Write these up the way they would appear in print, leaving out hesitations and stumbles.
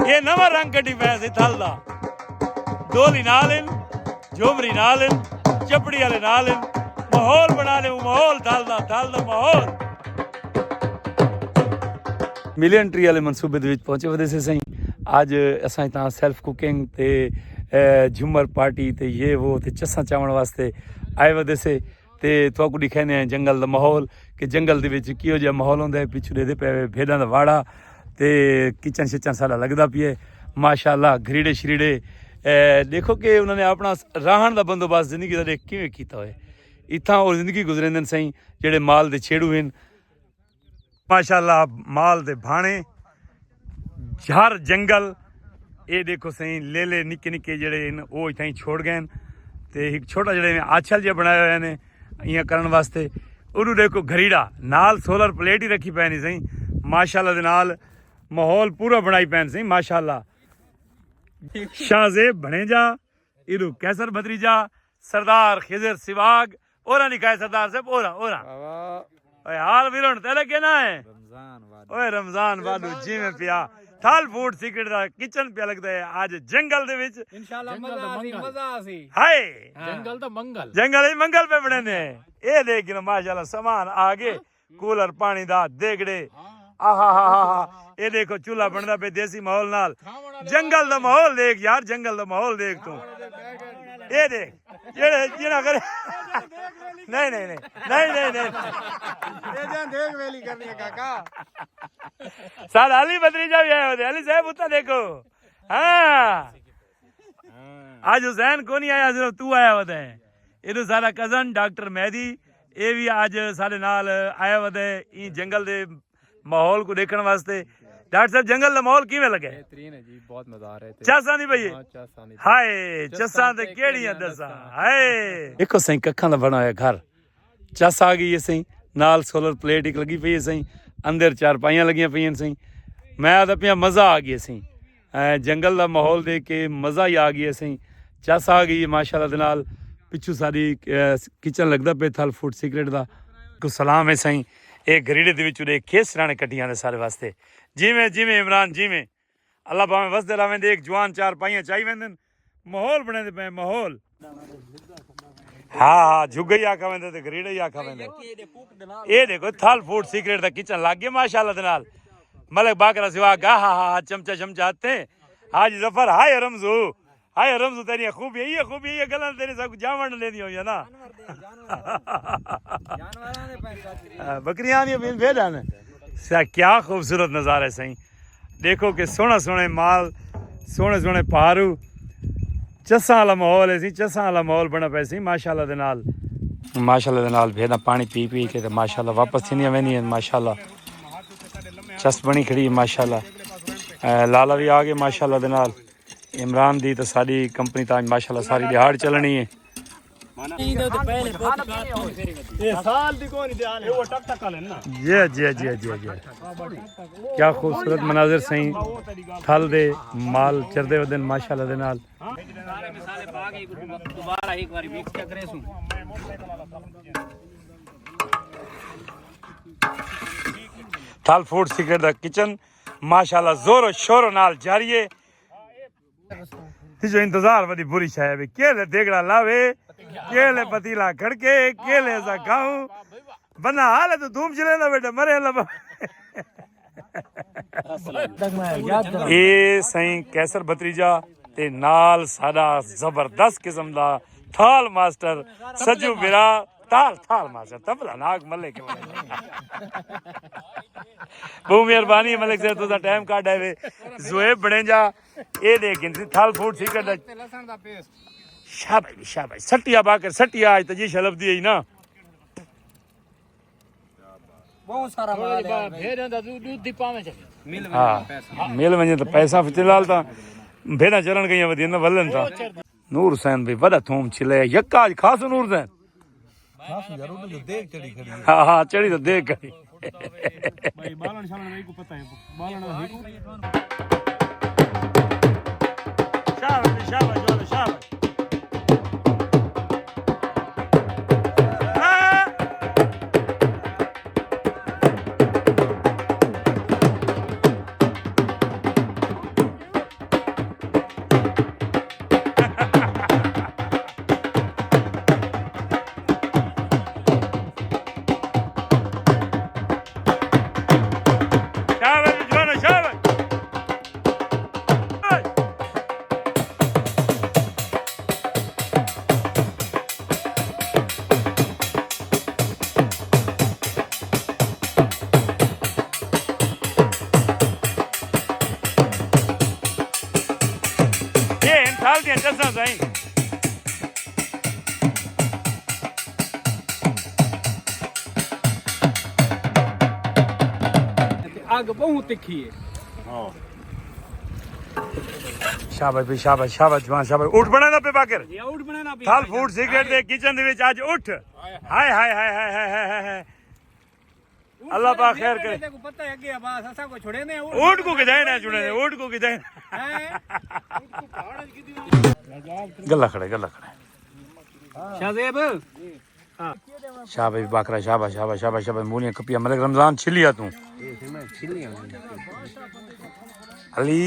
ये नवा रंग कड्डी पै सी थल दा डोली नाल इन झुमरी नाल इन चपड़ी वाले नाल इन माहौल बना ले माहौल थल दा माहौल मिलियंट्री वाले मनसूबे दे विच पहुंचे वदे से सही आज असां इतां सेल्फ कुकिंग ते झूमर पार्टी ते ये वो ते चस्सा चावण वास्ते आए वदे से ते तुहानू दिखाने हैं जंगल दा माहौल कि जंगल दे विच किहो जिहा माहौल हुंदा है पिछड़े दे पे भेड़ां दा वाड़ा ते किचन शिचन सारा लगदा पिए माशाअल्लाह घरीड़े शरीड़े देखो कि उन्होंने अपना रहन दा बंदोबस्त जिंदगी दा किवें कीता होए इत्थां और जिंदगी गुजरेंदे न सही जेड़े माल दे छेड़ू हन माशाअल्लाह माल दे भाणे हर जंगल ये देखो सही लेले निक्के निक्के जेड़े वो इत्थां ही छोड़ गए ते एक छोटा जेड़े आछल जिहा बनाया होया ने इयां करन वास्ते उन्होंने देखो घरीड़ा नाल सोलर प्लेट ही रखी पैनी सही माशाअल्लाह दे नाल माहौल पूरा बनाई पैन सही माशाअल्लाह शाहजेब भणेजा इरू कैसर भत्रीजा सरदार खिजर सिवाग ओरा निकाय सरदार साहब ओरा ओए हाल वीरों तेरे के ना है ओए रमजान वालू जी में पिया थाल फूड सीक्रेट दा किचन पे लगदा है आज जंगल दे विच इंशाल्लाह मजा आसी हाय जंगल ही मंगल पे बने ने ए देख ना माशाल्लाह सामान आगे कूलर पानी दा देगड़े आहा हा हा ये देखो चूल्हा बनदा पे देसी माहौल नाल जंगल दा माहौल देख यार जंगल दा माहौल देख तू ये देख जेड़े जिना करे नहीं नहीं नहीं नहीं नहीं नहीं ये जान देख वेली करनी है काका सारा अली भत्रीजा भी आए होते अली साहब उतना देखो हाँ आज हुसैन को नहीं आया सिर्फ तू आया होता है ये सारा कजन डॉक्टर मेहदी ये भी आज सारे नाल आया होता है इन जंगल दे माहौल को देखने वास्ते डॉक्टर साहब जंगल का माहौल किवें लगे बेहतरीन है जी बहुत मजा आ रहा है चासा नहीं भई हाय चसा ते केड़ियां दसा हाय देखो सही कखां दा बना होया घर चस आ गई है सही नाल सोलर प्लेट एक लगी पई है सही अंदर चारपाइयां लगियां पईयां सही मैं तो पिया मज़ा आ गया सही जंगल का माहौल देख के मज़ा ही आ गया सही चस आ गई है माशाअल्लाह दे नाल पिछू सारी किचन लगदा पे थल फूड सीक्रेट दा को सलाम है सही एक घरीड़े दे विच उरे खेस राणे कटियां ने सारे वास्ते जिवें जिवें इमरान जिवें अल्लाह भावें वसदे रवेंदे एक जवान चार पाइयां चाही वेंदे माहौल बने पे माहौल हाँ हाँ झुग्गे ही आखा वेंदे ते घरीड़े ही आखा वेंदे ये देखो थल फूड सीक्रेट दा किचन लग गया माशाअल्लाह दे नाल मलिक बाकरा सिवा गा हा हा चमचा चमचा हत्थे हाज जफर हाय रमजू तेरी खूबी ये गल्लां तेरे सब जावण लेनी होई है ना बकरियां दी भेड़ां ने क्या खूबसूरत नज़ारा है सही देखो कि सोहना सोहने माल सोहने सोहने पहाड़ू चस्सां वाला माहौल है सी चस्सां वाला माहौल बना पे सी माशाअल्लाह दे नाल भेड़ां पानी पी के ते माशाअल्लाह वापस थींदियां वेंदियां माशाअल्लाह चस बनी खड़ी है माशाअल्लाह लाला भी आ गए माशाअल्लाह दे नाल इमरान दी तो सारी कंपनी ताज माशाअल्लाह सारी दिहाड़ चलनी है क्या खूबसूरत मनाजिर सही थल दे माल चरदे वदन माशाअल्लाह दे नाल थल फूड सीक्रेट दा किचन माशाअल्लाह जोरो शोरो नाल जारी है जो इंतजार वदी बुरी शाय है केले देगड़ा लावे केले पतीला खड़के केले सा खाऊं बना हाले तो धूम चले ना बेटा मरे ला ये सही कैसर भत्रीजा ते नाल सादा जबरदस्त किस्म दा थाल मास्टर सजू बिरा थाल मास्टर तबला नाग मले के बहुत मेहरबानी मलिक साहब तुसा टाइम काट आवे जोएब बणेजा ये देख थाल फूड सीक्रेट लहसुन दा पेस्ट शाबाश सटिया बाकर सटिया आज तो जी शलब दी ना बहुत सारा माल है भेड़ां दा दूध दी पावे चले मिल वने तो पैसा फिलहाल तो भेड़ा चलन गई वदी न वलन था नूर हुसैन भी वदा थूम छिले यक्का आज खास नूर हुसैन खास जरूर तो देख चढ़ी खड़ी हां चढ़ी तो देख खड़ी भाई बालन शालन भाई को पता है बालन भाई को शाबाश साल दियां चस्सां साईं आग बहुत तिखी है शाबाश भाई शाबाश शाबाश जवान शाबाश उठ बनाना पे बाकर ये आउट बनाना भी थाल फूड सिगरेट दे किचन दे विच आज उठ हाय हाय हाय हाय हाय हाय हाय अल्लाह पाक खैर करे तेरे को पता है कि बस ऐसा को छोड़े ने ऊंट को किदाए ना जुड़े ने ऊंट को किदाए गल्ला खड़े शाहजेब शाबाश बाकरा शाबाश शाबाश शाबाश शाबाश मूलियां कपिया मतलब रमजान छिलिया तू अली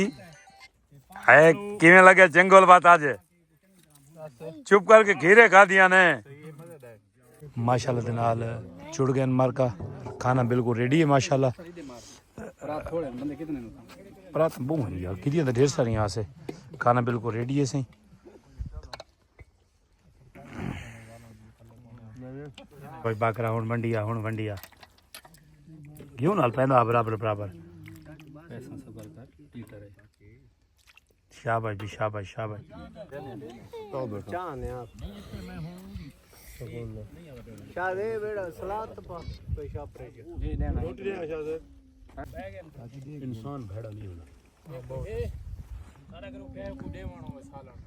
है किवें लगे जंगल बात आज चुप करके खीरे खा दिया ने माशाल्लाह दे नाल जुड़ गए मार्का खाना बिल्कुल रेडी है माशाल्लाह रात थोड़े बंदे कितने ने रात बहुत है यार कितनी तो ढेर सारी यहाँ से खाना बिल्कुल रेडी है सही कोई बाकरा हुन मंडिया क्यों नाल पैंदा बराबर बराबर पैसा सबर कर लीटर है शाबाश भी शाबाश शाबाश चाहने आप शादे बेड़ा सलात पा पेशाब रे जी लेना रोटी लेना शादे इंसान भेड़ा नहीं होना सारा करो क्या को देवानो साला